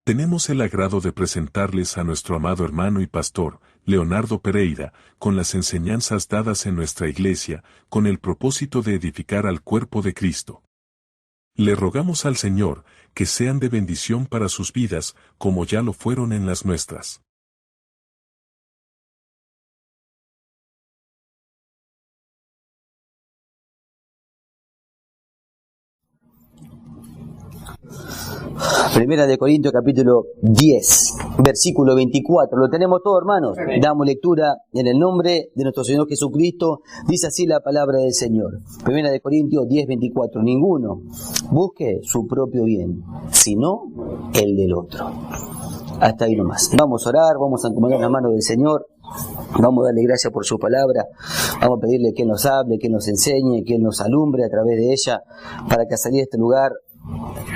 Tenemos el agrado de presentarles a nuestro amado hermano y pastor, Leonardo Pereira, con las enseñanzas dadas en nuestra iglesia, con el propósito de edificar al cuerpo de Cristo. Le rogamos al Señor que sean de bendición para sus vidas, como ya lo fueron en las nuestras. Primera de Corintios capítulo 10, versículo 24. Lo tenemos todo, hermanos. Damos lectura en el nombre de nuestro Señor Jesucristo. Dice así la palabra del Señor. Primera de Corintios 10, 24. Ninguno busque su propio bien, sino el del otro. Hasta ahí nomás. Vamos a orar, vamos a encomendar la mano del Señor. Vamos a darle gracias por su palabra. Vamos a pedirle que nos hable, que nos enseñe, que nos alumbre a través de ella, para que al salir de este lugar,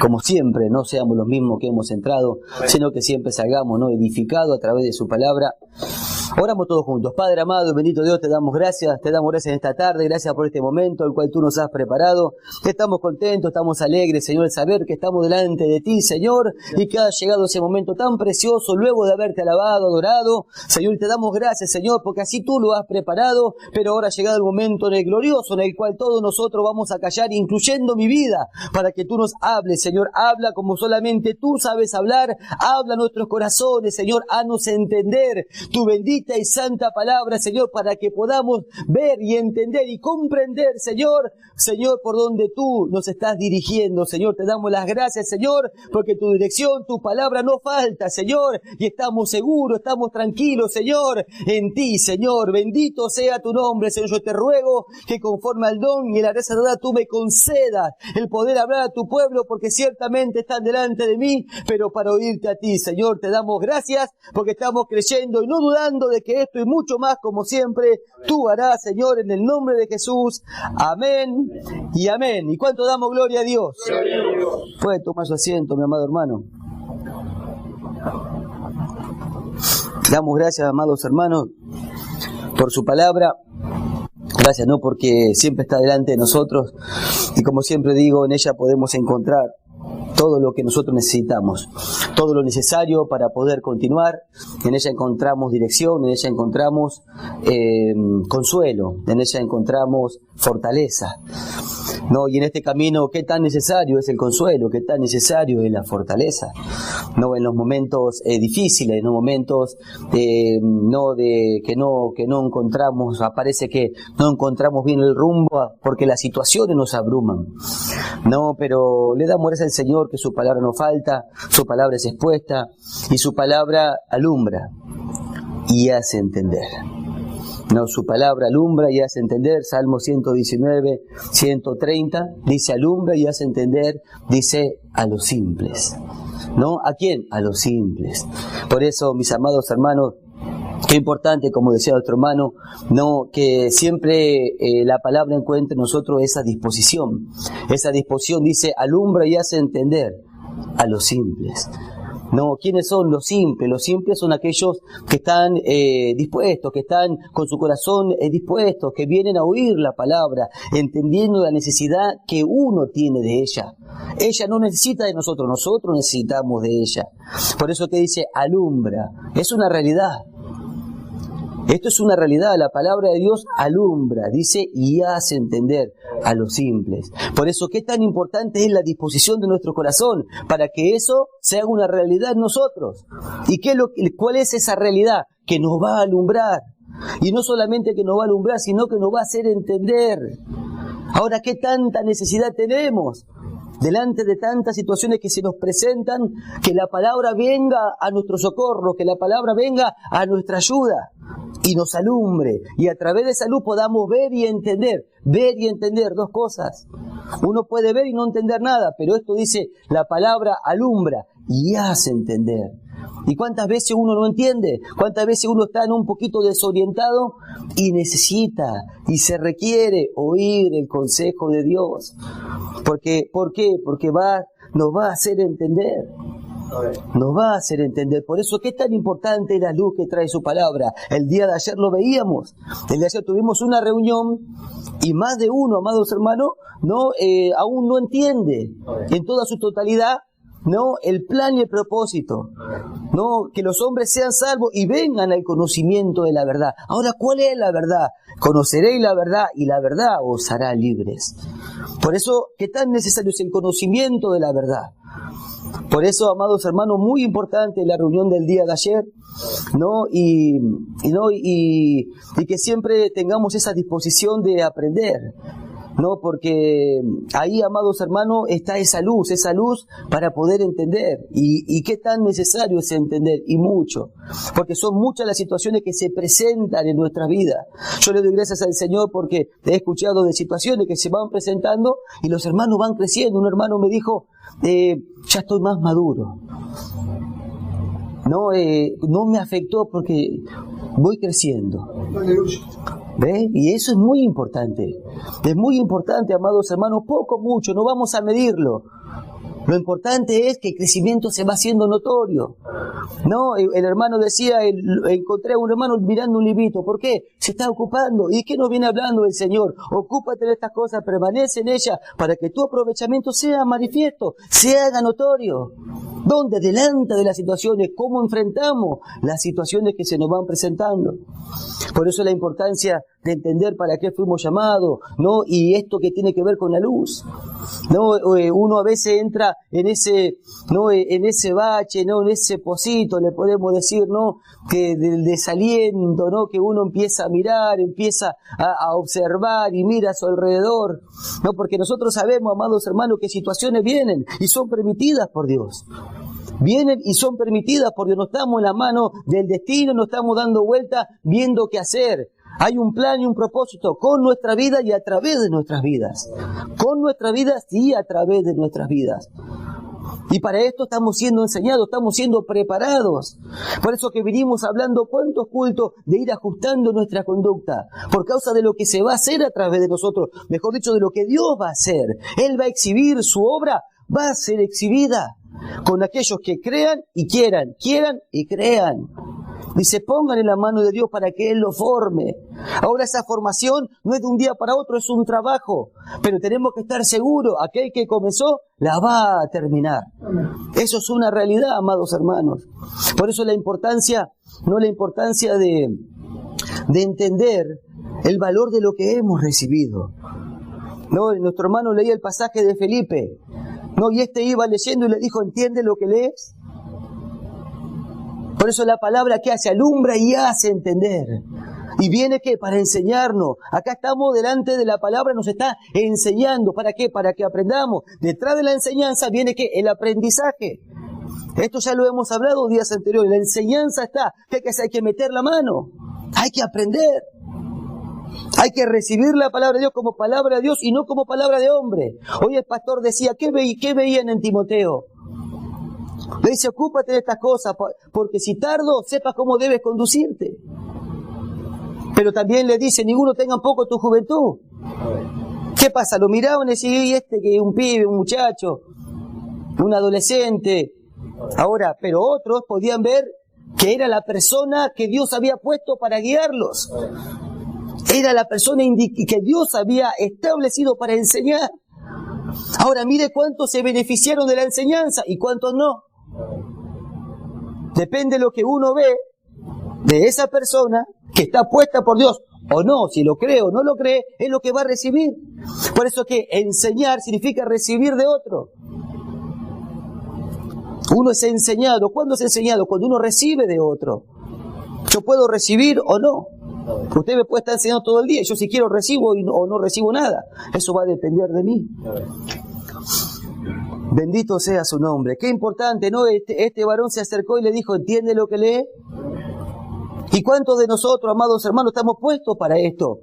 como siempre, no seamos los mismos que hemos entrado, sino que siempre salgamos, ¿no?, edificados a través de su palabra. Oramos todos juntos. Padre amado, bendito Dios, te damos gracias en esta tarde, gracias por este momento el cual tú nos has preparado. Estamos contentos, estamos alegres, Señor, de saber que estamos delante de ti, Señor, y que ha llegado ese momento tan precioso luego de haberte alabado, adorado. Señor, te damos gracias, Señor, porque así tú lo has preparado, pero ahora ha llegado el momento en el glorioso en el cual todos nosotros vamos a callar, incluyendo mi vida, para que tú nos hables, Señor. Habla como solamente tú sabes hablar, habla a nuestros corazones, Señor, haznos entender tu bendita y santa palabra, Señor, para que podamos ver y entender y comprender, Señor, por donde tú nos estás dirigiendo, Señor. Te damos las gracias, Señor, porque tu dirección, tu palabra no falta, Señor, y estamos seguros, estamos tranquilos, Señor, en ti, Señor. Bendito sea tu nombre, Señor. Yo te ruego que conforme al don y la gracia dada tú me concedas el poder hablar a tu pueblo, porque ciertamente están delante de mí, pero para oírte a ti, Señor. Te damos gracias porque estamos creyendo y no dudando de que esto y mucho más, como siempre, tú harás, Señor, en el nombre de Jesús. Amén y amén. ¿Y cuánto damos gloria a Dios? Gloria a Dios. Puede tomar su asiento, mi amado hermano. Damos gracias, amados hermanos, por su palabra. Gracias, ¿no?, porque siempre está delante de nosotros y, como siempre digo, en ella podemos encontrar todo lo que nosotros necesitamos, todo lo necesario para poder continuar. En ella encontramos dirección, en ella encontramos consuelo, en ella encontramos fortaleza, ¿no? Y en este camino, qué tan necesario es el consuelo, qué tan necesario es la fortaleza, ¿no? En los momentos difíciles, en los momentos que no encontramos, aparece que no encontramos bien el rumbo porque las situaciones nos abruman, ¿no? Pero le damos gracias al Señor que su palabra no falta, su palabra es expuesta y su palabra alumbra y hace entender. No, su palabra alumbra y hace entender. Salmo 119, 130 dice alumbra y hace entender, dice a los simples. ¿No? ¿A quién? A los simples. Por eso, mis amados hermanos, qué importante, como decía nuestro hermano, no, que siempre la palabra encuentre en nosotros esa disposición. Esa disposición dice alumbra y hace entender a los simples. No, ¿quiénes son los simples? Los simples son aquellos que están dispuestos, que están con su corazón dispuestos, que vienen a oír la palabra, entendiendo la necesidad que uno tiene de ella. Ella no necesita de nosotros, nosotros necesitamos de ella. Por eso que dice alumbra, es una realidad. Esto es una realidad, la palabra de Dios alumbra, dice, y hace entender a los simples. Por eso, qué tan importante es la disposición de nuestro corazón para que eso se haga una realidad en nosotros. ¿Y cuál es esa realidad? Que nos va a alumbrar. Y no solamente que nos va a alumbrar, sino que nos va a hacer entender. Ahora, ¿qué tanta necesidad tenemos? Delante de tantas situaciones que se nos presentan, que la palabra venga a nuestro socorro, que la palabra venga a nuestra ayuda y nos alumbre, y a través de esa luz podamos ver y entender dos cosas. Uno puede ver y no entender nada, pero esto dice, la palabra alumbra y hace entender. ¿Y cuántas veces uno no entiende? ¿Cuántas veces uno está en un poquito desorientado y necesita y se requiere oír el consejo de Dios? ¿Por qué? Porque nos va a hacer entender. Nos va a hacer entender. Por eso, ¿qué tan importante es la luz que trae su palabra? El día de ayer lo veíamos. El día de ayer tuvimos una reunión y más de uno, amados hermanos, aún no entiende en toda su totalidad ¿no? El plan y el propósito, ¿no? Que los hombres sean salvos y vengan al conocimiento de la verdad. Ahora, ¿cuál es la verdad? Conoceréis la verdad y la verdad os hará libres. Por eso, ¿qué tan necesario es el conocimiento de la verdad? Por eso, amados hermanos, muy importante la reunión del día de ayer, ¿no? Y que siempre tengamos esa disposición de aprender, ¿no? Porque ahí, amados hermanos, está esa luz para poder entender. Y qué tan necesario es entender, y mucho. Porque son muchas las situaciones que se presentan en nuestra vida. Yo le doy gracias al Señor porque he escuchado de situaciones que se van presentando y los hermanos van creciendo. Un hermano me dijo, ya estoy más maduro. No me afectó porque voy creciendo. ¿Ve? Y eso es muy importante. Es muy importante, amados hermanos, poco, mucho, no vamos a medirlo. Lo importante es que el crecimiento se va haciendo notorio. No, el hermano decía, encontré a un hermano mirando un librito. ¿Por qué? Se está ocupando. ¿Y qué nos viene hablando el Señor? Ocúpate de estas cosas, permanece en ellas, para que tu aprovechamiento sea manifiesto, se haga notorio. ¿Dónde? Delante de las situaciones. ¿Cómo enfrentamos las situaciones que se nos van presentando? Por eso la importancia de entender para qué fuimos llamados, ¿no? Y esto que tiene que ver con la luz, ¿no? Uno a veces entra en ese, ¿no? En ese bache, ¿no? En ese pocito, le podemos decir, ¿no? Que del desaliento, ¿no? Que uno empieza a mirar, empieza a observar y mira a su alrededor, ¿no? Porque nosotros sabemos, amados hermanos, que situaciones vienen y son permitidas por Dios. Vienen y son permitidas porque no estamos en la mano del destino, no estamos dando vueltas viendo qué hacer. Hay un plan y un propósito con nuestra vida y a través de nuestras vidas. Con nuestras vidas y a través de nuestras vidas. Y para esto estamos siendo enseñados, estamos siendo preparados. Por eso que vinimos hablando cuántos cultos de ir ajustando nuestra conducta. Por causa de lo que se va a hacer a través de nosotros. Mejor dicho, de lo que Dios va a hacer. Él va a exhibir su obra, va a ser exhibida. Con aquellos que crean y quieran y crean. Y se pongan en la mano de Dios para que Él lo forme. Ahora esa formación no es de un día para otro, es un trabajo. Pero tenemos que estar seguros, aquel que comenzó la va a terminar. Eso es una realidad, amados hermanos. Por eso la importancia de entender el valor de lo que hemos recibido. No, nuestro hermano leía el pasaje de Felipe. No, y iba leyendo y le dijo, ¿entiende lo que lees? Por eso la palabra que hace alumbra y hace entender. Y viene ¿qué? Para enseñarnos. Acá estamos delante de la palabra, nos está enseñando. ¿Para qué? Para que aprendamos. Detrás de la enseñanza viene ¿qué? El aprendizaje. Esto ya lo hemos hablado días anteriores. La enseñanza está. ¿Qué hay que hacer? Hay que meter la mano. Hay que aprender. Hay que recibir la palabra de Dios como palabra de Dios y no como palabra de hombre. Hoy el pastor decía, ¿qué veían en Timoteo? Le dice, ocúpate de estas cosas, porque si tardo, sepas cómo debes conducirte. Pero también le dice, ninguno tenga poco tu juventud. ¿Qué pasa? Lo miraban y decían, ¿y que un pibe, un muchacho, un adolescente? Ahora, pero otros podían ver que era la persona que Dios había puesto para guiarlos. Era la persona que Dios había establecido para enseñar. Ahora mire cuántos se beneficiaron de la enseñanza y cuántos no. Depende de lo que uno ve de esa persona que está puesta por Dios o no, si lo cree o no lo cree, es lo que va a recibir. Por eso que enseñar significa recibir de otro. Uno es enseñado. ¿Cuándo es enseñado? Cuando uno recibe de otro. Yo puedo recibir o no. Usted me puede estar enseñando todo el día. Yo si quiero recibo o no recibo nada. Eso va a depender de mí. Bendito sea su nombre. Qué importante, ¿no? Este varón se acercó y le dijo, ¿entiende lo que lee? ¿Y cuántos de nosotros, amados hermanos, estamos puestos para esto?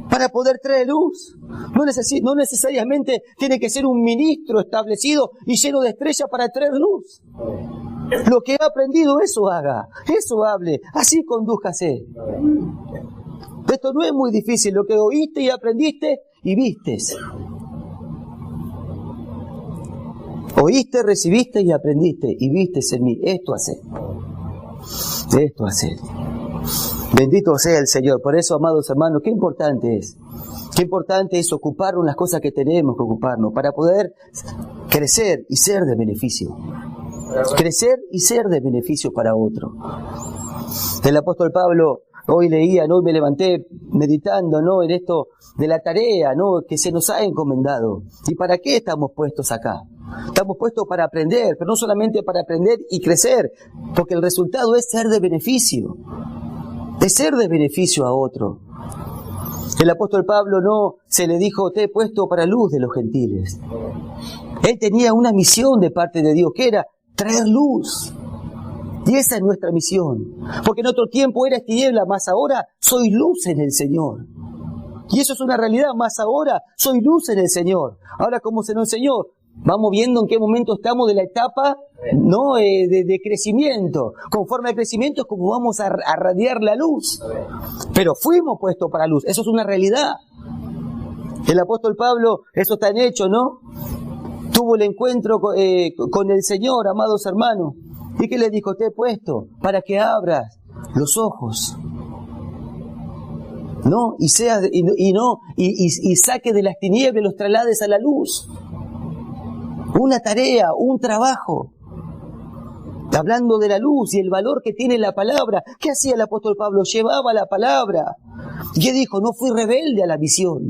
Para poder traer luz. No necesariamente tiene que ser un ministro establecido y lleno de estrellas para traer luz. Lo que ha aprendido, eso haga, eso hable, así condújase. Esto no es muy difícil, lo que oíste y aprendiste y vistes. Oíste, recibiste y aprendiste y vistes en mí. Esto hace. Esto hace. Bendito sea el Señor. Por eso, amados hermanos, qué importante es. Qué importante es ocuparnos las cosas que tenemos que ocuparnos para poder crecer y ser de beneficio. Crecer y ser de beneficio para otro. El apóstol Pablo, hoy leía, ¿no? Me levanté meditando, ¿no? En esto de la tarea, ¿no? Que se nos ha encomendado. ¿Y para qué estamos puestos acá? Estamos puestos para aprender, pero no solamente para aprender y crecer, porque el resultado es ser de beneficio. Es ser de beneficio a otro. El apóstol Pablo no se le dijo, te he puesto para luz de los gentiles. Él tenía una misión de parte de Dios, que era traer luz. Y esa es nuestra misión. Porque en otro tiempo eras tiniebla, más ahora soy luz en el Señor. Y eso es una realidad, más ahora soy luz en el Señor. Ahora, como se nos enseñó, vamos viendo en qué momento estamos de la etapa, ¿no? de crecimiento. Conforme al crecimiento es como vamos a radiar la luz. Pero fuimos puestos para luz, eso es una realidad. El apóstol Pablo, eso está en Hechos, ¿no? Tuvo el encuentro con el Señor, amados hermanos. ¿Y qué le dijo? Te he puesto para que abras los ojos, ¿no? Y saque de las tinieblas, los traslades a la luz. Una tarea, un trabajo. Hablando de la luz y el valor que tiene la palabra. ¿Qué hacía el apóstol Pablo? Llevaba la palabra. ¿Qué dijo? No fui rebelde a la visión.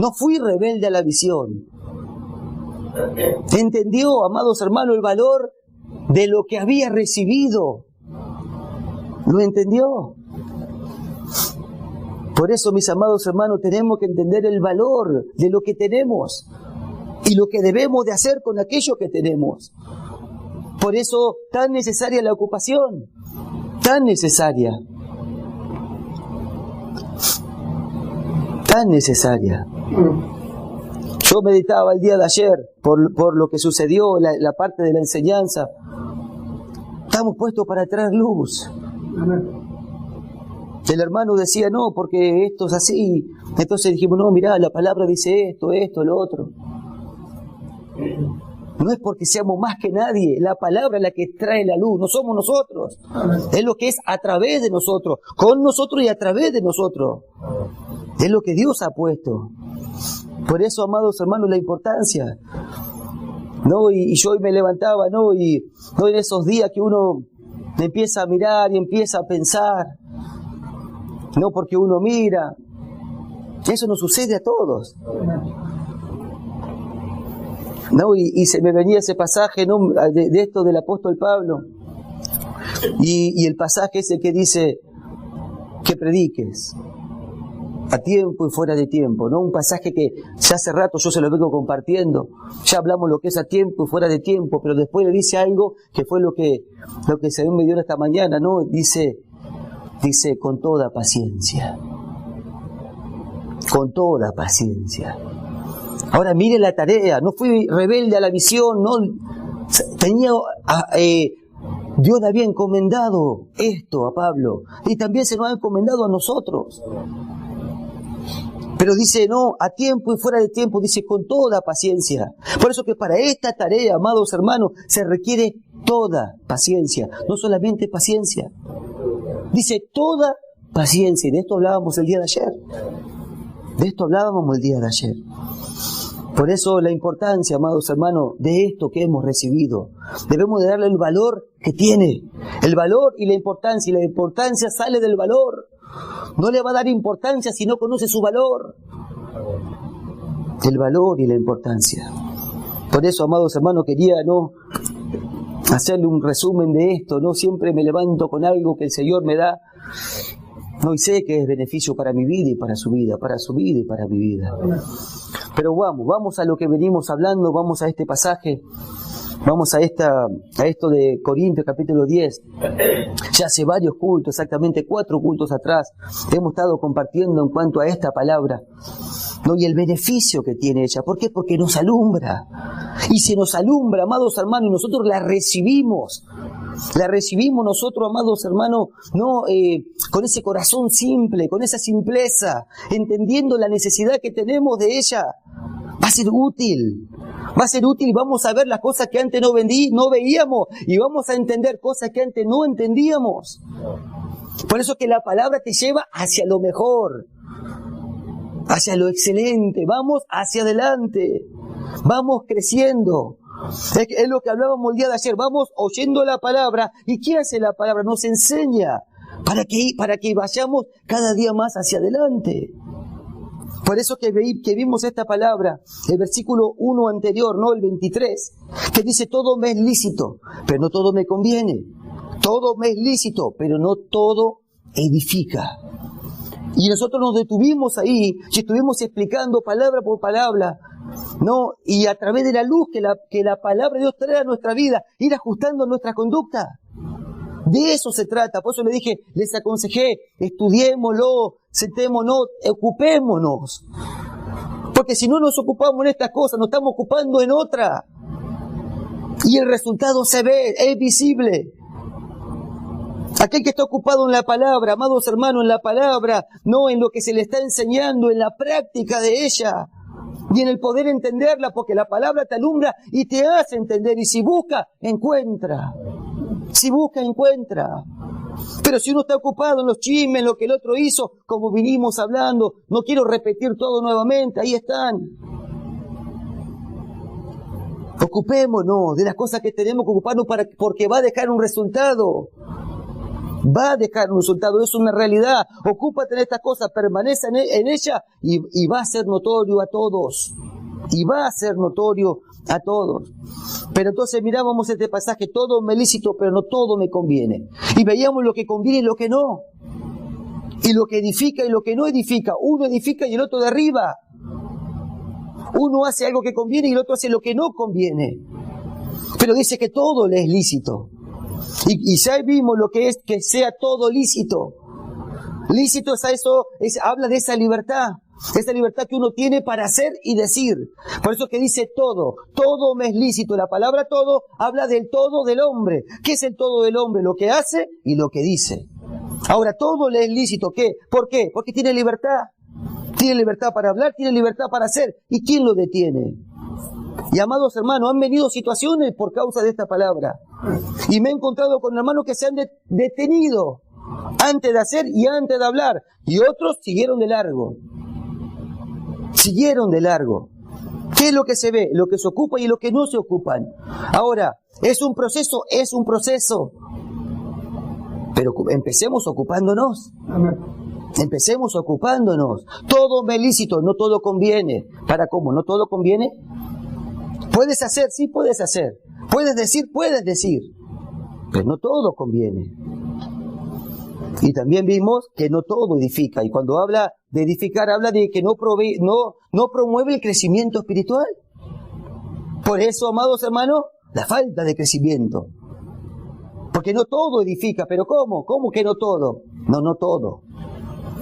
No fui rebelde a la visión. Entendió, amados hermanos, el valor de lo que había recibido. ¿Lo entendió? Por eso, mis amados hermanos, tenemos que entender el valor de lo que tenemos y lo que debemos de hacer con aquello que tenemos. Por eso, tan necesaria la ocupación, tan necesaria. Tan necesaria. Yo meditaba el día de ayer por lo que sucedió, la parte de la enseñanza. Estamos puestos para traer luz. El hermano decía, no, porque esto es así. Entonces dijimos, no, mirá, la palabra dice esto, lo otro. No es porque seamos más que nadie. La palabra es la que trae la luz, no somos nosotros. Es lo que es a través de nosotros, con nosotros y a través de nosotros. Es lo que Dios ha puesto. Por eso, amados hermanos, la importancia, ¿no? Y yo hoy me levantaba, ¿no? Y ¿no? En esos días que uno empieza a mirar y empieza a pensar, no porque uno mira, eso nos sucede a todos, ¿no? Y se me venía ese pasaje, ¿no? de esto del apóstol Pablo, y el pasaje ese que dice que prediques a tiempo y fuera de tiempo, ¿no? Un pasaje que ya hace rato yo se lo vengo compartiendo. Ya hablamos lo que es a tiempo y fuera de tiempo, pero después le dice algo que fue lo que el Señor me dio esta mañana, ¿no? Dice con toda paciencia. Con toda paciencia. Ahora mire la tarea, no fui rebelde a la visión, no tenía Dios le había encomendado esto a Pablo y también se nos ha encomendado a nosotros. Pero dice, no, a tiempo y fuera de tiempo, dice, con toda paciencia. Por eso que para esta tarea, amados hermanos, se requiere toda paciencia, no solamente paciencia. Dice, toda paciencia, y de esto hablábamos el día de ayer. De esto hablábamos el día de ayer. Por eso la importancia, amados hermanos, de esto que hemos recibido. Debemos de darle el valor que tiene. El valor y la importancia sale del valor. No le va a dar importancia si no conoce su valor. El valor y la importancia. Por eso, amados hermanos, quería no hacerle un resumen de esto. No siempre me levanto con algo que el Señor me da. No, y sé que es beneficio para mi vida y para su vida, para su vida y para mi vida. Pero vamos a lo que venimos hablando, vamos a este pasaje. Vamos a esto de Corintios capítulo 10. Ya hace varios cultos, exactamente 4 cultos atrás, hemos estado compartiendo en cuanto a esta palabra, ¿no? Y el beneficio que tiene ella. ¿Por qué? Porque nos alumbra. Y se nos alumbra, amados hermanos, y nosotros la recibimos. La recibimos nosotros, amados hermanos, no con ese corazón simple, con esa simpleza, entendiendo la necesidad que tenemos de ella. Va a ser útil. Va a ser útil, vamos a ver las cosas que antes no veíamos y vamos a entender cosas que antes no entendíamos. Por eso que la palabra te lleva hacia lo mejor. hacia lo excelente, vamos hacia adelante, vamos creciendo. Es lo que hablábamos el día de ayer, vamos oyendo la palabra. ¿Y qué hace la palabra? Nos enseña para que vayamos cada día más hacia adelante. Por eso que vimos esta palabra, el versículo 1 anterior, no el 23, que dice: todo me es lícito, pero no todo me conviene. Todo me es lícito, pero no todo edifica. Y nosotros nos detuvimos ahí y estuvimos explicando palabra por palabra, ¿no? Y a través de la luz que la palabra de Dios trae a nuestra vida, ir ajustando nuestra conducta. De eso se trata. Por eso le dije, les aconsejé, estudiémoslo, sentémonos, ocupémonos. Porque si no nos ocupamos en estas cosas, nos estamos ocupando en otra. Y el resultado se ve, es visible. Aquel que está ocupado en la palabra, amados hermanos, en la palabra, no en lo que se le está enseñando, en la práctica de ella, y en el poder entenderla, porque la palabra te alumbra y te hace entender, y si busca, encuentra. Si busca, encuentra. Pero si uno está ocupado en los chismes, en lo que el otro hizo, como vinimos hablando, no quiero repetir todo nuevamente, ahí están. Ocupémonos de las cosas que tenemos que ocuparnos porque va a dejar un resultado. Va a dejar un resultado, es una realidad. Ocúpate en estas cosas, permanece en ella y va a ser notorio a todos. Y va a ser notorio a todos. Pero entonces mirábamos este pasaje: todo me es lícito, pero no todo me conviene. Y veíamos lo que conviene y lo que no. Y lo que edifica y lo que no edifica. Uno edifica y el otro derriba. Uno hace algo que conviene y el otro hace lo que no conviene. Pero dice que todo le es lícito. Y ya vimos lo que es que sea todo lícito. Lícito es eso, habla de esa libertad que uno tiene para hacer y decir. Por eso que dice todo me es lícito. La palabra todo habla del todo del hombre. ¿Qué es el todo del hombre? Lo que hace y lo que dice. Ahora, todo le es lícito. ¿Qué? ¿Por qué? Porque tiene libertad. Tiene libertad para hablar, tiene libertad para hacer. ¿Y quién lo detiene? Y amados hermanos, han venido situaciones por causa de esta palabra. Y me he encontrado con hermanos que se han detenido antes de hacer y antes de hablar. Y otros siguieron de largo. Siguieron de largo. ¿Qué es lo que se ve? Lo que se ocupa y lo que no se ocupan. Ahora, ¿es un proceso? Es un proceso. Pero empecemos ocupándonos. Empecemos ocupándonos. Todo me es lícito, no todo conviene. ¿Para cómo? ¿No todo conviene? ¿Puedes hacer? Sí, puedes hacer. ¿Puedes decir? Puedes decir. Pero no todo conviene. Y también vimos que no todo edifica. Y cuando habla de edificar, habla de que no promueve el crecimiento espiritual. Por eso, amados hermanos, la falta de crecimiento. Porque no todo edifica. ¿Pero cómo? ¿Cómo que no todo? No todo.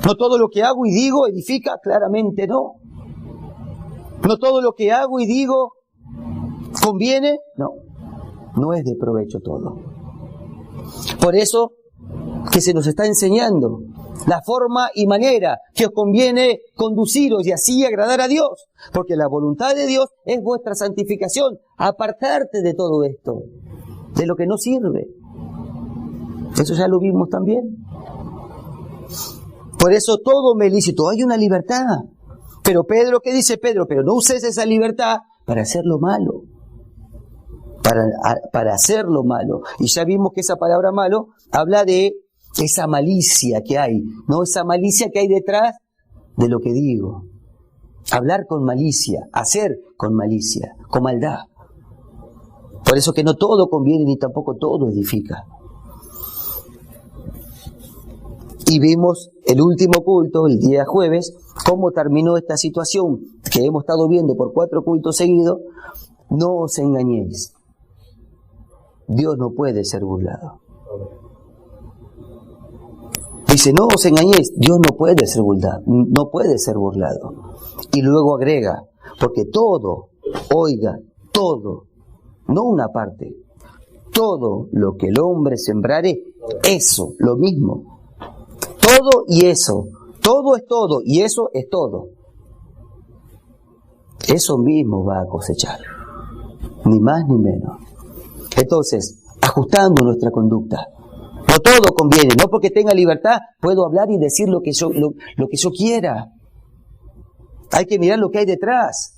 No todo lo que hago y digo edifica, claramente no. No todo lo que hago y digo conviene, no es de provecho todo. Por eso que se nos está enseñando la forma y manera que os conviene conduciros y así agradar a Dios, porque la voluntad de Dios es vuestra santificación, apartarte de todo esto, de lo que no sirve. Eso ya lo vimos también. Por eso todo me es lícito, hay una libertad. Pero Pedro, ¿qué dice Pedro? Pero no uses esa libertad para hacer lo malo. Para hacer lo malo. Y ya vimos que esa palabra malo habla de esa malicia que hay, ¿no? Esa malicia que hay detrás de lo que digo. Hablar con malicia, hacer con malicia, con maldad. Por eso que no todo conviene ni tampoco todo edifica. Y vimos el último culto, el día jueves, cómo terminó esta situación que hemos estado viendo por 4 cultos seguidos. No os engañéis. Dios no puede ser burlado. Dice, no os engañéis, Dios no puede ser burlado. No puede ser burlado. Y luego agrega, porque todo, oiga, todo, no una parte, todo lo que el hombre sembrare, eso, lo mismo. Todo y eso. Todo es todo y eso es todo. Eso mismo va a cosechar. Ni más ni menos. Entonces, ajustando nuestra conducta. No todo conviene. No porque tenga libertad puedo hablar y decir lo que yo quiera. Hay que mirar lo que hay detrás.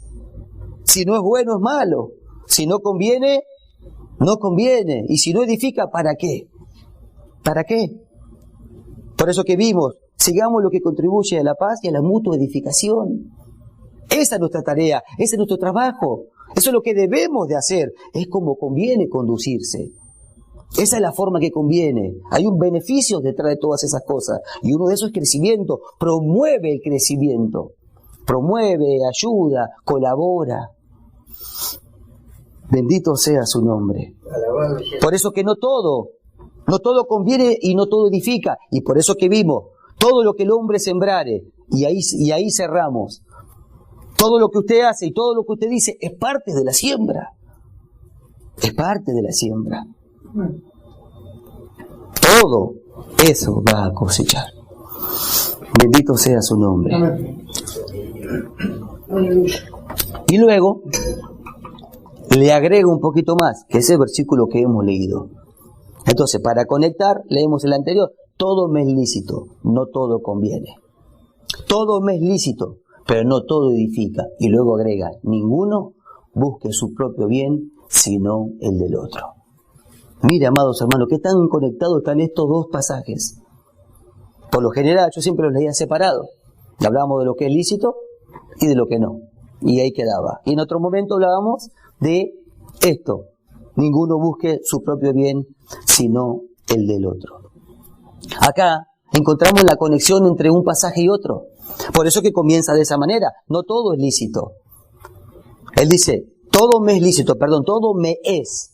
Si no es bueno, es malo. Si no conviene, no conviene. Y si no edifica, ¿para qué? ¿Para qué? Por eso que vimos, sigamos lo que contribuye a la paz y a la mutua edificación. Esa es nuestra tarea, ese es nuestro trabajo. Eso es lo que debemos de hacer. Es como conviene conducirse. Esa es la forma que conviene. Hay un beneficio detrás de todas esas cosas. Y uno de esos es crecimiento. Promueve el crecimiento. Promueve, ayuda, colabora. Bendito sea su nombre. Por eso que no todo conviene y no todo edifica. Y por eso que vimos, todo lo que el hombre sembrare, y ahí cerramos. Todo lo que usted hace y todo lo que usted dice es parte de la siembra. Es parte de la siembra. Todo eso va a cosechar. Bendito sea su nombre. Y luego le agrego un poquito más, que ese versículo que hemos leído. Entonces, para conectar, leemos el anterior. Todo me es lícito, no todo conviene. Todo me es lícito, pero no todo edifica. Y luego agrega, ninguno busque su propio bien, sino el del otro. Mire, amados hermanos, qué tan conectados están estos dos pasajes. Por lo general, yo siempre los leía separados. Hablábamos de lo que es lícito y de lo que no. Y ahí quedaba. Y en otro momento hablábamos de esto. Ninguno busque su propio bien, sino el del otro. Acá encontramos la conexión entre un pasaje y otro. Por eso que comienza de esa manera. No todo es lícito. Él dice, todo me es lícito, todo me es.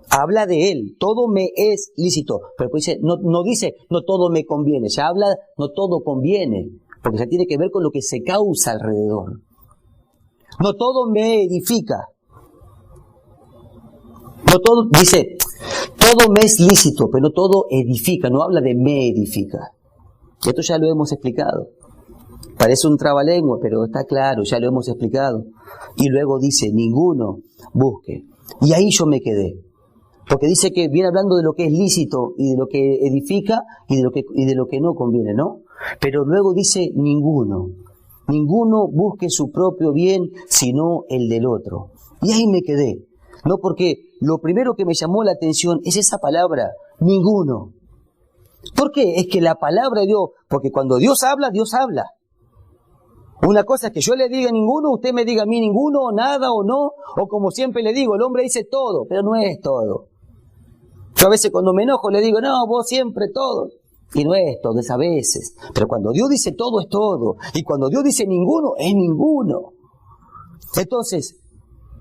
Habla de él, todo me es lícito. Pero pues dice, no dice, no todo me conviene. Ya habla, no todo conviene. Porque ya tiene que ver con lo que se causa alrededor. No todo me edifica. No todo, dice, todo me es lícito, pero no todo edifica. No habla de me edifica. Esto ya lo hemos explicado. Parece un trabalengua, pero está claro, ya lo hemos explicado. Y luego dice, ninguno busque. Y ahí yo me quedé. Porque dice que viene hablando de lo que es lícito y de lo que edifica y de lo que no conviene, ¿no? Pero luego dice, ninguno busque su propio bien, sino el del otro. Y ahí me quedé. No, porque lo primero que me llamó la atención es esa palabra, ninguno. ¿Por qué? Es que la palabra de Dios, porque cuando Dios habla, Dios habla. Una cosa es que yo le diga ninguno, usted me diga a mí ninguno, o nada, o no, o como siempre le digo, el hombre dice todo, pero no es todo. Yo a veces cuando me enojo le digo, no, vos siempre todo. Y no es todo, es a veces. Pero cuando Dios dice todo, es todo. Y cuando Dios dice ninguno, es ninguno. Entonces,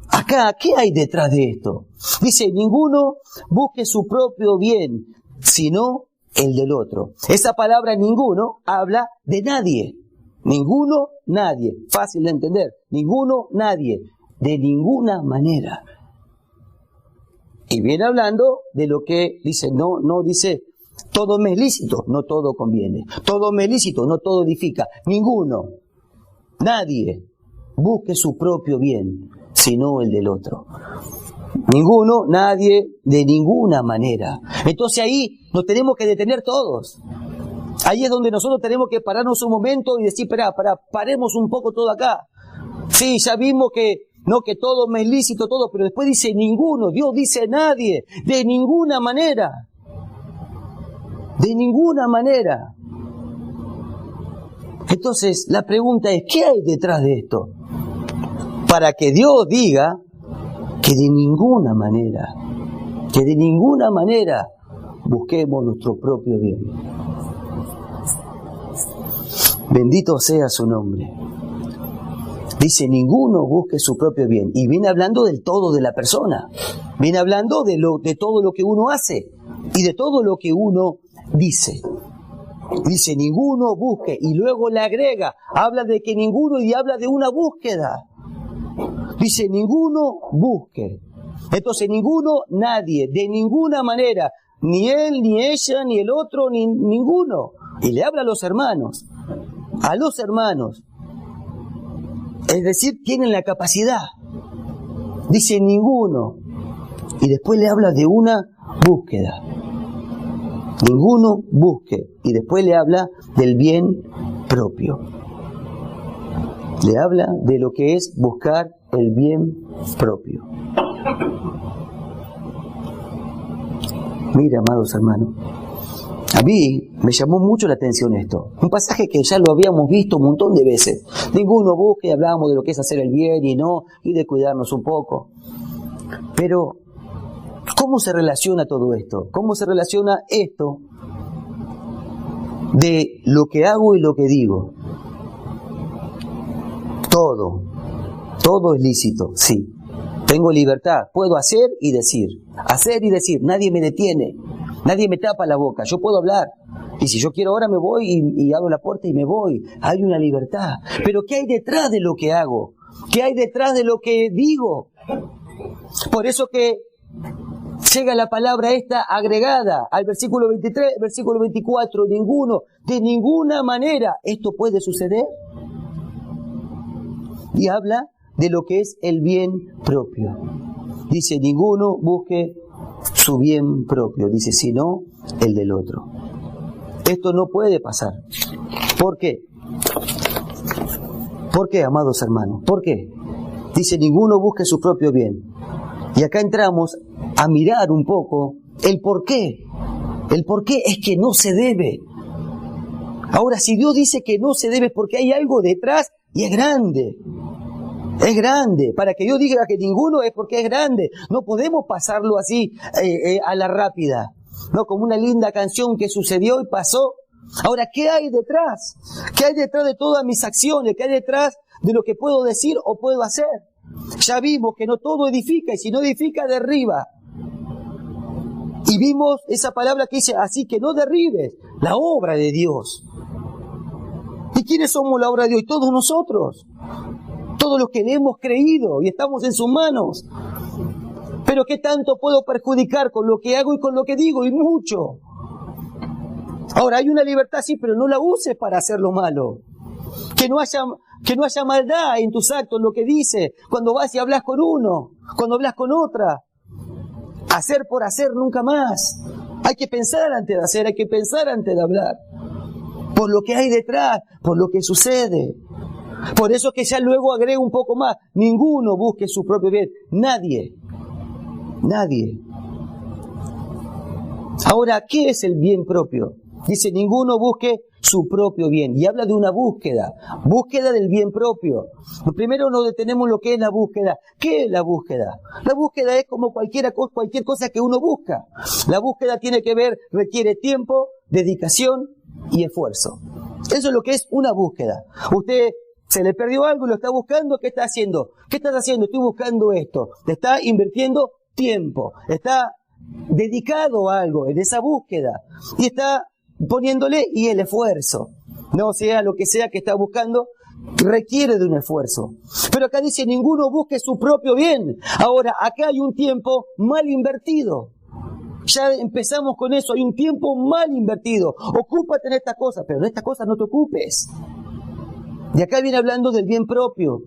acá, ¿qué hay detrás de esto? Dice, ninguno busque su propio bien, sino el del otro. Esa palabra ninguno habla de nadie. Ninguno, nadie. Fácil de entender. Ninguno, nadie. De ninguna manera. Y viene hablando de lo que dice, no dice, todo me es lícito, no todo conviene. Todo me es lícito, no todo edifica. Ninguno, nadie busque su propio bien, sino el del otro. Ninguno, nadie, de ninguna manera. Entonces ahí nos tenemos que detener todos. Ahí es donde nosotros tenemos que pararnos un momento y decir, paremos un poco todo acá. Sí, ya vimos que todo me es lícito, todo, pero después dice ninguno, Dios dice nadie, de ninguna manera. De ninguna manera. Entonces, la pregunta es, ¿qué hay detrás de esto? Para que Dios diga que de ninguna manera busquemos nuestro propio bien. Bendito sea su nombre. Dice, ninguno busque su propio bien. Y viene hablando del todo de la persona. Viene hablando de todo lo que uno hace y de todo lo que uno dice. Dice, ninguno busque. Y luego le agrega, habla de que ninguno y habla de una búsqueda. Dice, ninguno busque. Entonces, ninguno, nadie, de ninguna manera. Ni él, ni ella, ni el otro, ni ninguno. Y le habla a los hermanos. A los hermanos. Es decir, tienen la capacidad. Dice ninguno. Y después le habla de una búsqueda. Ninguno busque. Y después le habla del bien propio. Le habla de lo que es buscar el bien propio. Mira, amados hermanos, a mí me llamó mucho la atención esto. Un pasaje que ya lo habíamos visto un montón de veces. Ninguno busca, y hablábamos de lo que es hacer el bien y de cuidarnos un poco. Pero, ¿cómo se relaciona todo esto? ¿Cómo se relaciona esto de lo que hago y lo que digo? Todo es lícito, sí. Tengo libertad, puedo hacer y decir, nadie me detiene, nadie me tapa la boca, yo puedo hablar. Y si yo quiero ahora me voy y abro la puerta y me voy. Hay una libertad. Pero ¿qué hay detrás de lo que hago? ¿Qué hay detrás de lo que digo? Por eso que llega la palabra esta agregada al versículo 23, versículo 24, de ninguna manera esto puede suceder. Y habla de lo que es el bien propio. Dice, ninguno busque su bien propio, dice, sino el del otro. Esto no puede pasar. ¿Por qué? ¿Por qué, amados hermanos? ¿Por qué? Dice, ninguno busque su propio bien. Y acá entramos a mirar un poco el por qué. El por qué es que no se debe. Ahora, si Dios dice que no se debe, es porque hay algo detrás y es grande. Es grande. Para que Dios diga que ninguno es porque es grande. No podemos pasarlo así a la rápida. No, como una linda canción que sucedió y pasó. Ahora, ¿qué hay detrás? ¿Qué hay detrás de todas mis acciones? ¿Qué hay detrás de lo que puedo decir o puedo hacer? Ya vimos que no todo edifica y si no edifica, derriba. Y vimos esa palabra que dice, así que no derribes la obra de Dios. ¿Y quiénes somos la obra de Dios? Y todos nosotros. Todos los que le hemos creído y estamos en sus manos. Pero ¿qué tanto puedo perjudicar con lo que hago y con lo que digo? Y mucho. Ahora, hay una libertad, sí, pero no la uses para hacer lo malo. Que no haya maldad en tus actos, en lo que dices, cuando vas y hablas con uno, cuando hablas con otra. Hacer por hacer nunca más. Hay que pensar antes de hacer, hay que pensar antes de hablar. Por lo que hay detrás, por lo que sucede. Por eso que ya luego agrego un poco más. Ninguno busque su propio bien. Nadie. Ahora, ¿qué es el bien propio? Dice, ninguno busque su propio bien. Y habla de una búsqueda del bien propio. Primero nos detenemos en lo que es la búsqueda. ¿Qué es la búsqueda? La búsqueda es como cualquier cosa que uno busca. La búsqueda requiere tiempo, dedicación y esfuerzo. Eso es lo que es una búsqueda. Usted se le perdió algo y lo está buscando, ¿qué está haciendo? ¿Qué estás haciendo? Estoy buscando esto. Le está invirtiendo tiempo. Está dedicado a algo en esa búsqueda. Y está poniéndole y el esfuerzo. No sea lo que sea que está buscando, requiere de un esfuerzo. Pero acá dice, ninguno busque su propio bien. Ahora, acá hay un tiempo mal invertido. Ya empezamos con eso, hay un tiempo mal invertido. Ocúpate en estas cosas, pero en estas cosas no te ocupes. Y acá viene hablando del bien propio.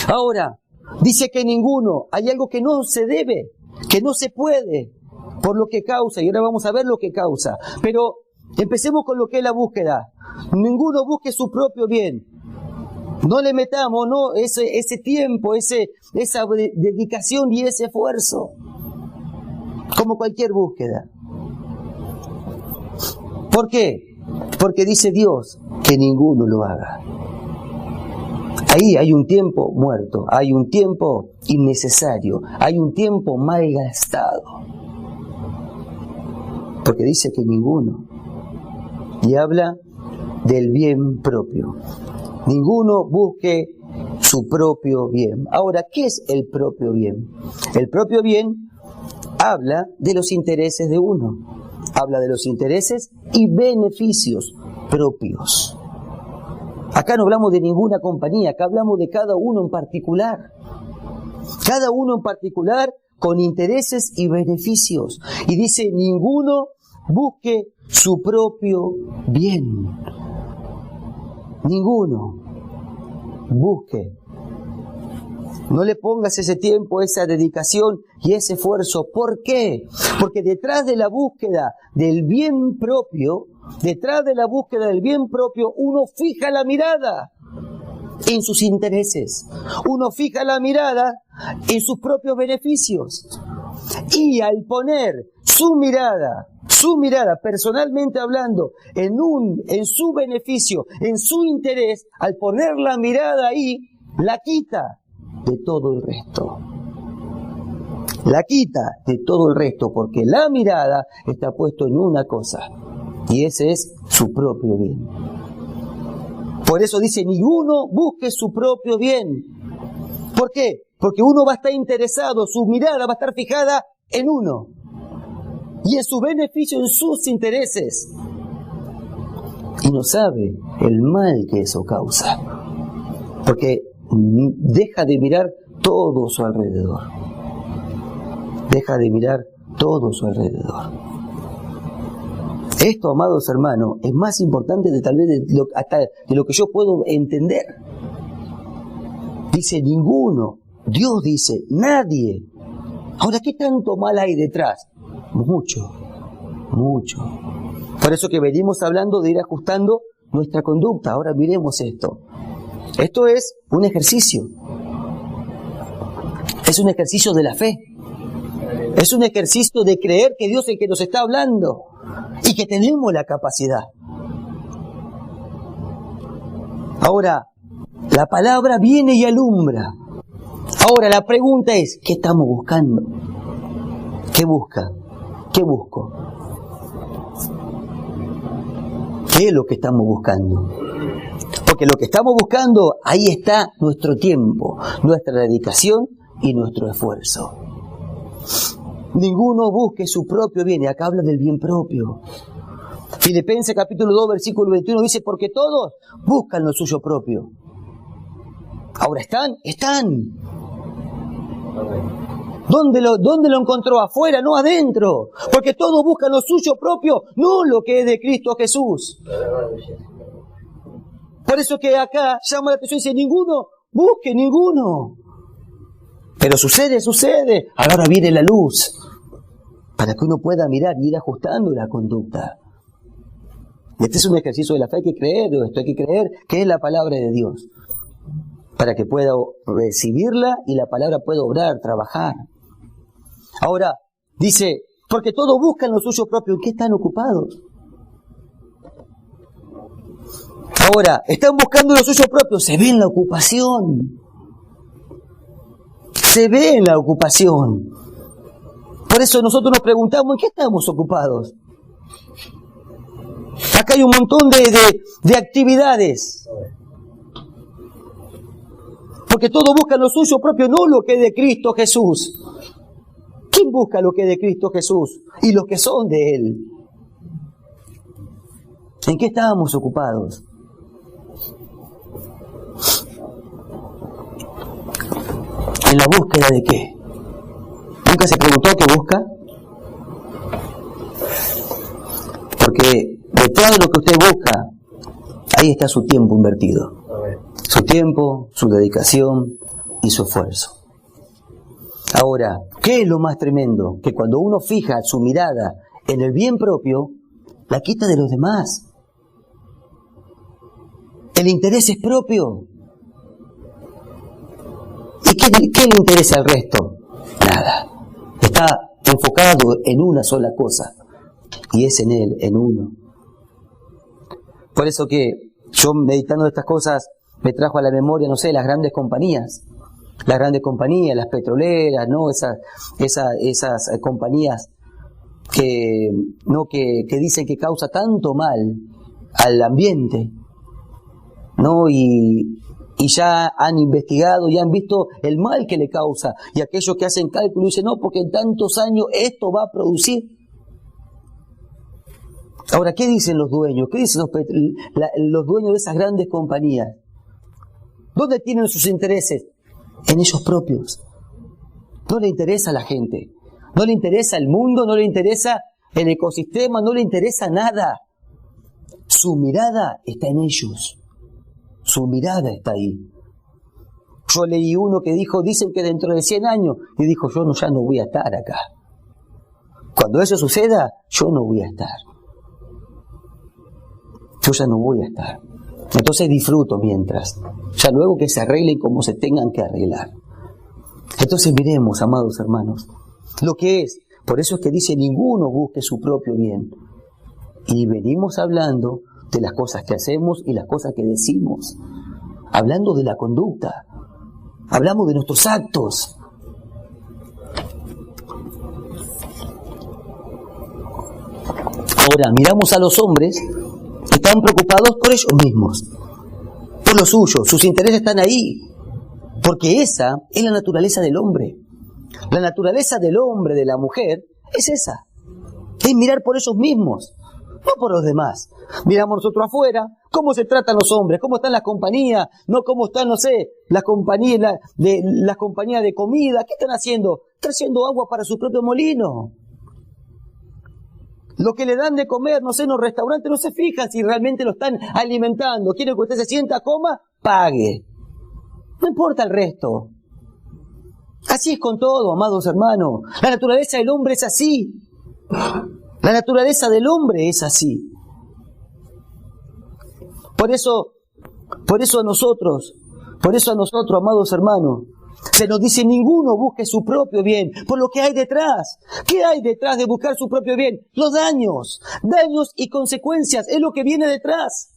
Ahora, dice que ninguno, hay algo que no se debe, que no se puede, por lo que causa, y ahora vamos a ver lo que causa. Pero empecemos con lo que es la búsqueda. Ninguno busque su propio bien. No le metamos, no, ese tiempo, esa dedicación y ese esfuerzo. Como cualquier búsqueda. ¿Por qué? Porque dice Dios que ninguno lo haga. Ahí hay un tiempo muerto, hay un tiempo innecesario, hay un tiempo mal gastado. Porque dice que ninguno. Y habla del bien propio. Ninguno busque su propio bien. Ahora, ¿qué es el propio bien? El propio bien habla de los intereses de uno. Habla de los intereses y beneficios propios. Acá no hablamos de ninguna compañía, acá hablamos de cada uno en particular. Cada uno en particular con intereses y beneficios. Y dice, ninguno busque su propio bien. Ninguno busque. No le pongas ese tiempo, esa dedicación y ese esfuerzo. ¿Por qué? Porque detrás de la búsqueda del bien propio detrás de la búsqueda del bien propio, uno fija la mirada en sus intereses. Uno fija la mirada en sus propios beneficios. Y al poner su mirada personalmente hablando, en su beneficio, en su interés, al poner la mirada ahí, la quita de todo el resto. La quita de todo el resto, porque la mirada está puesta en una cosa, y ese es su propio bien. Por eso dice, ninguno busque su propio bien. ¿Por qué? Porque uno va a estar interesado, su mirada va a estar fijada en uno, y en su beneficio, en sus intereses, y no sabe el mal que eso causa, porque deja de mirar todo su alrededor. Deja de mirar todo su alrededor. Esto, amados hermanos, es más importante de tal vez de lo que yo puedo entender. Dice ninguno, Dios dice nadie. Ahora, ¿qué tanto mal hay detrás? Mucho. Por eso que venimos hablando de ir ajustando nuestra conducta. Ahora miremos esto. Esto es un ejercicio. Es un ejercicio de la fe. Es un ejercicio de creer que Dios es el que nos está hablando y que tenemos la capacidad. Ahora, la palabra viene y alumbra. Ahora, la pregunta es, ¿qué estamos buscando? ¿Qué busca? ¿Qué busco? ¿Qué es lo que estamos buscando? Porque lo que estamos buscando, ahí está nuestro tiempo, nuestra dedicación y nuestro esfuerzo. Ninguno busque su propio bien, y acá habla del bien propio. Filipenses capítulo 2, versículo 21 dice, porque todos buscan lo suyo propio. Ahora están. ¿Dónde lo encontró? Afuera, no adentro. Porque todos buscan lo suyo propio, no lo que es de Cristo Jesús. Por eso que acá llama la atención y dice, busque ninguno. Pero sucede. Ahora viene la luz, para que uno pueda mirar y ir ajustando la conducta. Este es un ejercicio de la fe, hay que creer que es la palabra de Dios, para que pueda recibirla y la palabra pueda obrar, trabajar. Ahora, dice, porque todos buscan lo suyo propio, ¿en qué están ocupados? Ahora, están buscando lo suyo propio, se ve en la ocupación. Por eso nosotros nos preguntamos, ¿en qué estamos ocupados? Acá hay un montón de actividades. Porque todos buscan lo suyo propio, no lo que es de Cristo Jesús. ¿Quién busca lo que es de Cristo Jesús? Y los que son de Él. ¿En qué estábamos ocupados? ¿En la búsqueda de qué? ¿Nunca se preguntó qué busca? Porque detrás de lo que usted busca, ahí está su tiempo invertido. Su tiempo, su dedicación y su esfuerzo. Ahora, ¿qué es lo más tremendo? Que cuando uno fija su mirada en el bien propio, la quita de los demás. El interés es propio. ¿Y qué le interesa al resto? Nada. Está enfocado en una sola cosa. Y es en él, en uno. Por eso que yo, meditando estas cosas, me trajo a la memoria, no sé, las grandes compañías, las petroleras, ¿no? Esas compañías que dicen que causa tanto mal al ambiente, ¿no? Y ya han investigado y han visto el mal que le causa, y aquellos que hacen cálculo dicen, no, porque en tantos años esto va a producir. Ahora, ¿qué dicen los dueños? ¿Qué dicen los dueños de esas grandes compañías? ¿Dónde tienen sus intereses? En ellos propios. No le interesa a la gente, no le interesa el mundo, no le interesa el ecosistema, no le interesa nada. Su mirada está en ellos. Su mirada está ahí. Yo leí uno que dijo, dicen que dentro de 100 años, y dijo, yo ya no voy a estar acá. Cuando eso suceda, yo no voy a estar. yo ya no voy a estar. Entonces disfruto mientras. Ya luego que se arreglen como se tengan que arreglar. Entonces miremos, amados hermanos, lo que es. Por eso es que dice, ninguno busque su propio bien. Y venimos hablando de las cosas que hacemos y las cosas que decimos. Hablando de la conducta. Hablamos de nuestros actos. Ahora, miramos a los hombres que están preocupados por ellos mismos, por lo suyo, sus intereses están ahí, porque esa es la naturaleza del hombre. La naturaleza del hombre, de la mujer, es esa, es mirar por ellos mismos, no por los demás. Miramos nosotros afuera, cómo se tratan los hombres, cómo están las compañías, no cómo están, no sé, las compañías de comida, ¿qué están haciendo? Están haciendo agua para su propio molino. Lo que le dan de comer, no sé, en los restaurantes no se fijan si realmente lo están alimentando. Quieren que usted se sienta, coma, pague. No importa el resto. Así es con todo, amados hermanos. La naturaleza del hombre es así. La naturaleza del hombre es así. Por eso a nosotros, amados hermanos, se nos dice, ninguno busque su propio bien, por lo que hay detrás. ¿Qué hay detrás de buscar su propio bien? Los daños y consecuencias, es lo que viene detrás.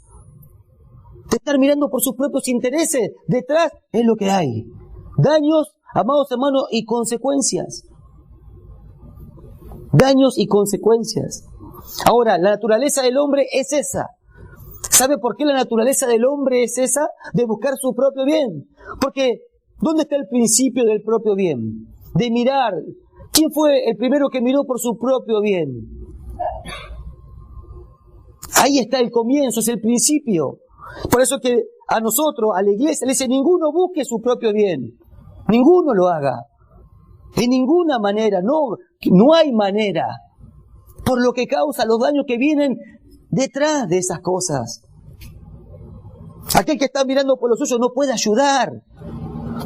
De estar mirando por sus propios intereses, detrás es lo que hay. Daños, amados hermanos, y consecuencias. Daños y consecuencias. Ahora, la naturaleza del hombre es esa. ¿Sabe por qué la naturaleza del hombre es esa? De buscar su propio bien. Porque ¿dónde está el principio del propio bien? De mirar. ¿Quién fue el primero que miró por su propio bien? Ahí está el comienzo, es el principio. Por eso que a nosotros, a la iglesia, le dice, ninguno busque su propio bien. Ninguno lo haga. De ninguna manera, no hay manera. Por lo que causa los daños que vienen detrás de esas cosas. Aquel que está mirando por lo suyo no puede ayudar.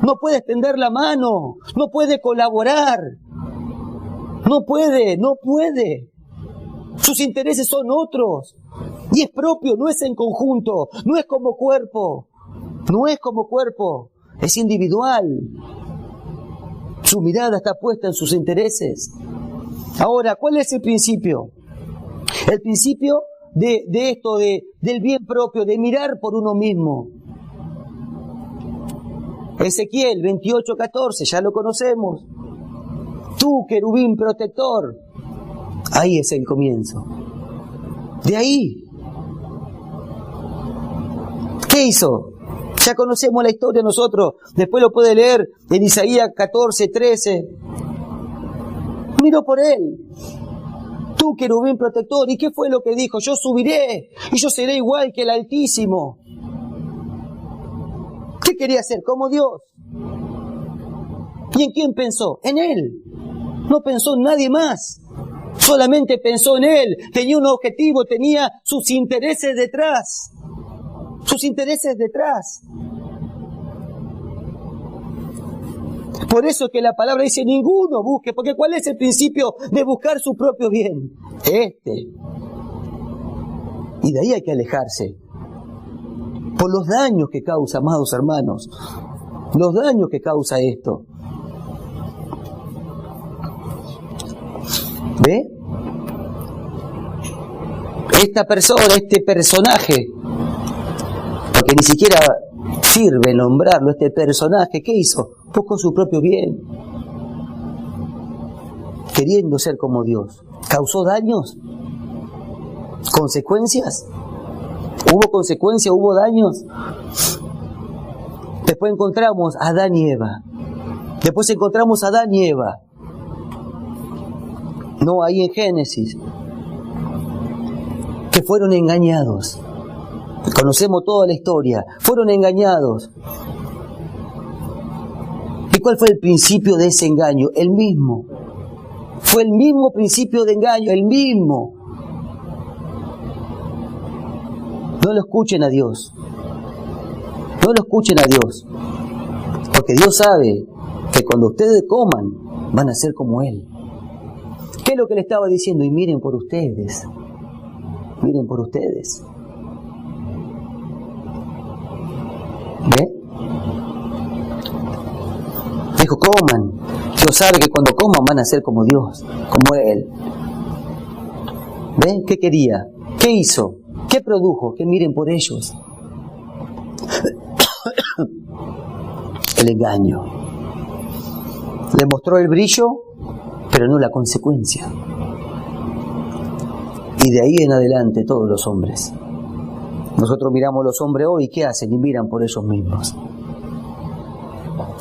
No puede extender la mano, no puede colaborar, no puede. Sus intereses son otros, y es propio, no es en conjunto, no es como cuerpo, es individual. Su mirada está puesta en sus intereses. Ahora, ¿cuál es el principio? El principio de esto, del bien propio, de mirar por uno mismo. Ezequiel 28:14, ya lo conocemos. Tú, querubín protector. Ahí es el comienzo. De ahí. ¿Qué hizo? Ya conocemos la historia nosotros. Después lo puede leer en Isaías 14:13. Miró por él. Tú, querubín protector. ¿Y qué fue lo que dijo? Yo subiré y yo seré igual que el Altísimo. ¿Qué quería hacer? Como Dios. ¿Y en quién pensó? En Él. No pensó en nadie más. Solamente pensó en Él. Tenía un objetivo, tenía sus intereses detrás. Sus intereses detrás. Por eso que la palabra dice, ninguno busque, porque ¿cuál es el principio de buscar su propio bien? Y de ahí hay que alejarse. Por los daños que causa, amados hermanos. Los daños que causa esto. ¿Ve? Esta persona, este personaje, porque ni siquiera sirve nombrarlo, este personaje, ¿qué hizo? Buscó su propio bien. Queriendo ser como Dios. ¿Causó daños? ¿Consecuencias? ¿Hubo consecuencias? ¿Hubo daños? Después encontramos a Adán y Eva. No, ahí en Génesis. Que fueron engañados. Conocemos toda la historia. Fueron engañados. ¿Y cuál fue el principio de ese engaño? El mismo. Fue el mismo principio de engaño, el mismo. No lo escuchen a Dios. No lo escuchen a Dios. Porque Dios sabe que cuando ustedes coman, van a ser como Él. ¿Qué es lo que le estaba diciendo? Y miren por ustedes. Miren por ustedes. ¿Ve? Dijo, coman. Dios sabe que cuando coman van a ser como Dios, como Él. ¿Ve? ¿Qué quería? ¿Qué hizo? ¿Qué produjo? Que miren por ellos. El engaño. Le mostró el brillo, pero no la consecuencia. Y de ahí en adelante todos los hombres. Nosotros miramos a los hombres hoy, ¿qué hacen? Y miran por ellos mismos.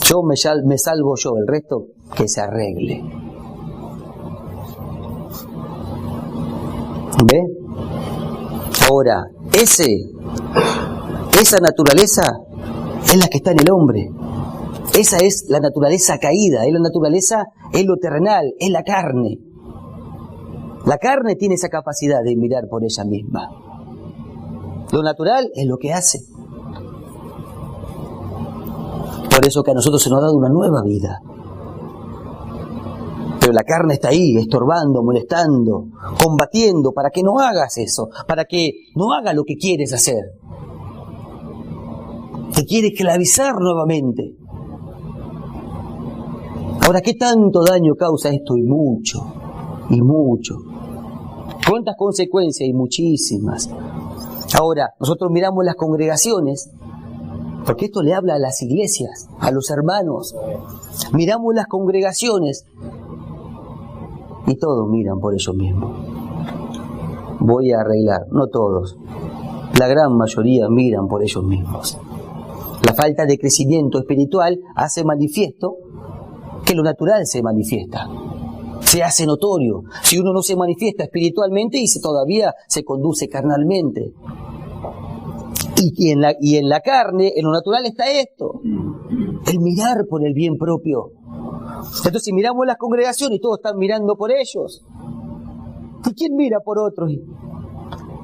Yo me salvo yo, el resto que se arregle. ¿Ve? Ahora, esa naturaleza es la que está en el hombre. Esa es la naturaleza caída, es la naturaleza, es lo terrenal, es la carne. La carne tiene esa capacidad de mirar por ella misma. Lo natural es lo que hace. Por eso que a nosotros se nos ha dado una nueva vida. Pero la carne está ahí, estorbando, molestando, combatiendo para que no hagas eso, para que no hagas lo que quieres hacer. Te quiere esclavizar nuevamente. Ahora, ¿qué tanto daño causa esto? Y mucho, y mucho. ¿Cuántas consecuencias? Y muchísimas. Ahora, nosotros miramos las congregaciones, porque esto le habla a las iglesias, a los hermanos. Miramos las congregaciones y todos miran por ellos mismos. Voy a arreglar, no todos. La gran mayoría miran por ellos mismos. La falta de crecimiento espiritual hace manifiesto que lo natural se manifiesta. Se hace notorio. Si uno no se manifiesta espiritualmente y todavía se conduce carnalmente. Y en la carne, en lo natural está esto. El mirar por el bien propio. Entonces si miramos las congregaciones y todos están mirando por ellos. ¿Y quién mira por otros?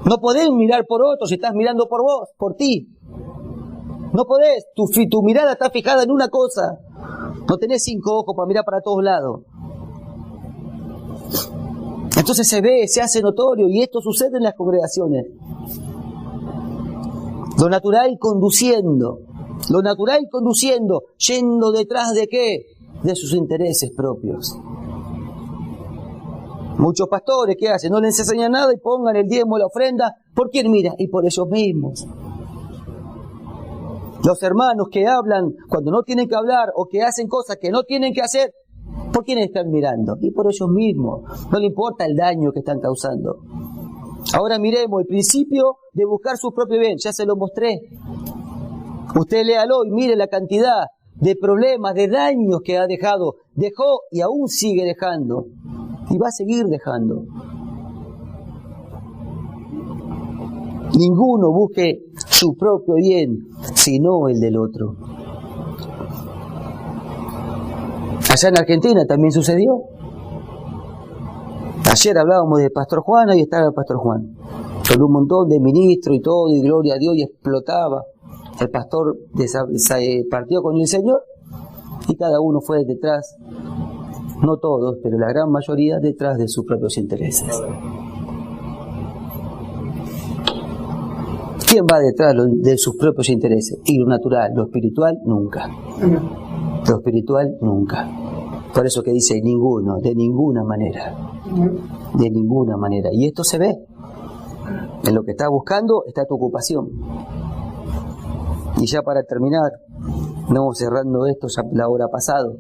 No podés mirar por otros si estás mirando por vos, por ti. No podés. Tu mirada está fijada en una cosa. No tenés 5 ojos para mirar para todos lados. Entonces se ve, se hace notorio, y esto sucede en las congregaciones. Lo natural conduciendo, yendo detrás de ¿qué? De sus intereses propios. Muchos pastores, ¿qué hacen? No les enseñan nada y pongan el diezmo, la ofrenda. ¿Por quién mira? Y por ellos mismos. Los hermanos que hablan cuando no tienen que hablar o que hacen cosas que no tienen que hacer, ¿por quién están mirando? Y por ellos mismos. No le importa el daño que están causando. Ahora miremos el principio de buscar su propio bien. Ya se lo mostré. Usted léalo y mire la cantidad de problemas, de daños que ha dejado. Dejó y aún sigue dejando. Y va a seguir dejando. Ninguno busque su propio bien, sino el del otro. Allá en Argentina también sucedió. Ayer hablábamos del Pastor Juan, hoy estaba el Pastor Juan. Con un montón de ministros y todo, y gloria a Dios, y explotaba. El pastor partió con el Señor, y cada uno fue detrás, no todos, pero la gran mayoría, detrás de sus propios intereses. ¿Quién va detrás de sus propios intereses? Y lo natural, lo espiritual, nunca. Lo espiritual, nunca. Por eso que dice ninguno, de ninguna manera. De ninguna manera. Y esto se ve. En lo que estás buscando está tu ocupación. Y ya para terminar, no vamos cerrando esto, ya la hora ha pasado.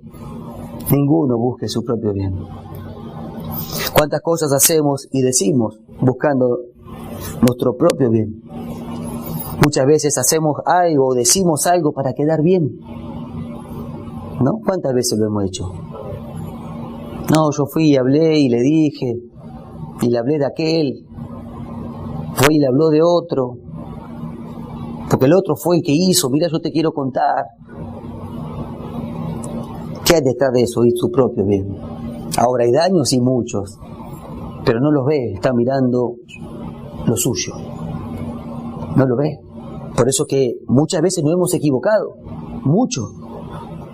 Ninguno busque su propio bien. ¿Cuántas cosas hacemos y decimos buscando nuestro propio bien? Muchas veces hacemos algo o decimos algo para quedar bien. ¿No? ¿Cuántas veces lo hemos hecho? No, yo fui y hablé y le dije, y le hablé de aquel, fue y le habló de otro, porque el otro fue el que hizo, mira, yo te quiero contar. ¿Qué hay detrás de eso? Y su propio bien. Ahora hay daños y muchos, pero no los ve, está mirando lo suyo. No lo ve. Por eso que muchas veces nos hemos equivocado, mucho.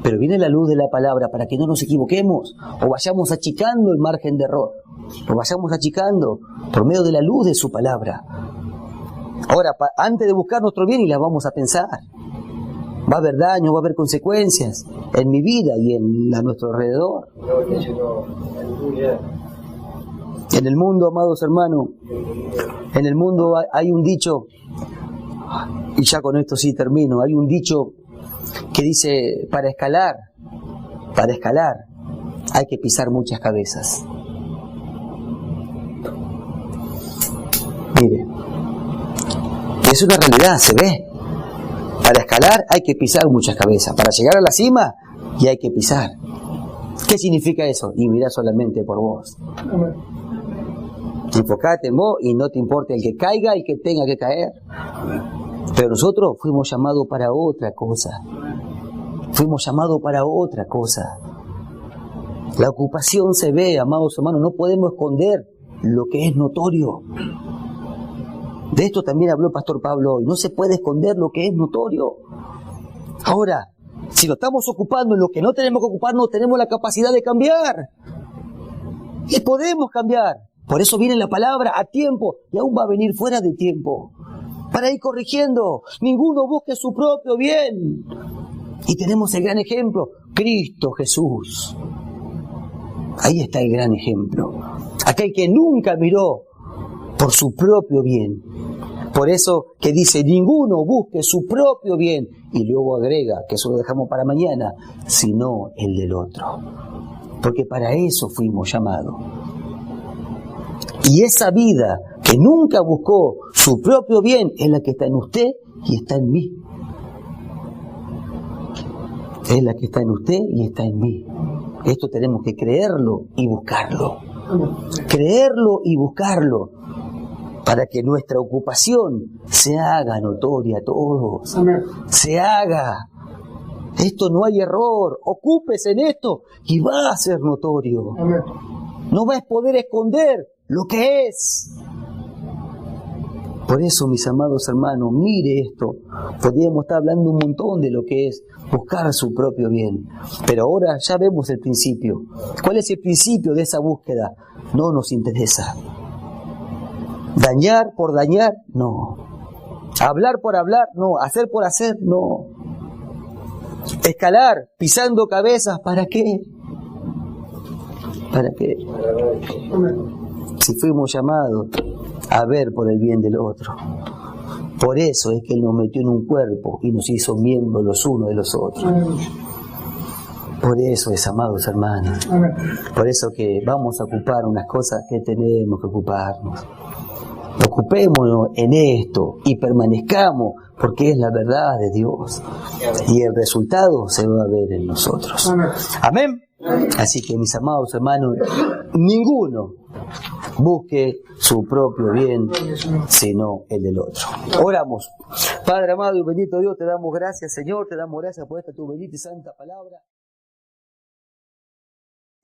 Pero viene la luz de la palabra para que no nos equivoquemos o vayamos achicando el margen de error, o vayamos achicando por medio de la luz de su palabra. Ahora, antes de buscar nuestro bien, y la vamos a pensar. Va a haber daño, va a haber consecuencias en mi vida y a nuestro alrededor. En el mundo, amados hermanos, en el mundo hay un dicho, y ya con esto sí termino, hay un dicho que dice, para escalar, hay que pisar muchas cabezas. Mire, es una realidad, se ve. Para escalar hay que pisar muchas cabezas. Para llegar a la cima, y hay que pisar. ¿Qué significa eso? Y mira solamente por vos. Enfocate en vos y no te importa el que caiga y el que tenga que caer. Pero nosotros fuimos llamados para otra cosa. Fuimos llamados para otra cosa. La ocupación se ve, amados hermanos, no podemos esconder lo que es notorio. De esto también habló el pastor Pablo hoy. No se puede esconder lo que es notorio. Ahora, si nos estamos ocupando en lo que no tenemos que ocuparnos, tenemos la capacidad de cambiar. Y podemos cambiar. Por eso viene la palabra a tiempo y aún va a venir fuera de tiempo. Para ir corrigiendo. Ninguno busque su propio bien. Y tenemos el gran ejemplo, Cristo Jesús. Ahí está el gran ejemplo. Aquel que nunca miró por su propio bien. Por eso que dice, ninguno busque su propio bien. Y luego agrega, que eso lo dejamos para mañana, sino el del otro. Porque para eso fuimos llamados. Y esa vida que nunca buscó su propio bien es la que está en usted y está en mí. Es la que está en usted y está en mí. Esto tenemos que creerlo y buscarlo. Creerlo y buscarlo. Para que nuestra ocupación se haga notoria a todos. Amén. Se haga. Esto no hay error. Ocúpese en esto y va a ser notorio. Amén. No vas a poder esconder lo que es. Por eso, mis amados hermanos, mire esto. Podríamos estar hablando un montón de lo que es buscar su propio bien. Pero ahora ya vemos el principio. ¿Cuál es el principio de esa búsqueda? No nos interesa. Dañar por dañar, no. Hablar por hablar, no. Hacer por hacer, no. Escalar, pisando cabezas, ¿para qué? ¿Para qué? Si fuimos llamados a ver por el bien del otro. Por eso es que Él nos metió en un cuerpo y nos hizo miembros los unos de los otros. Por eso es, amados hermanos. Por eso que vamos a ocupar unas cosas que tenemos que ocuparnos. Ocupémonos en esto y permanezcamos porque es la verdad de Dios. Y el resultado se va a ver en nosotros. Amén. Así que, mis amados hermanos, ninguno busque su propio bien, sino el del otro. Oramos. Padre amado y bendito Dios, te damos gracias, Señor, te damos gracias por esta tu bendita y santa palabra.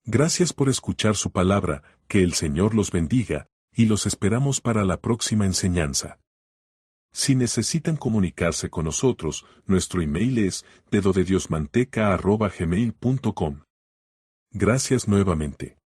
Gracias por escuchar su palabra, que el Señor los bendiga, y los esperamos para la próxima enseñanza. Si necesitan comunicarse con nosotros, nuestro email es dedodiosmanteca@gmail.com. Gracias nuevamente.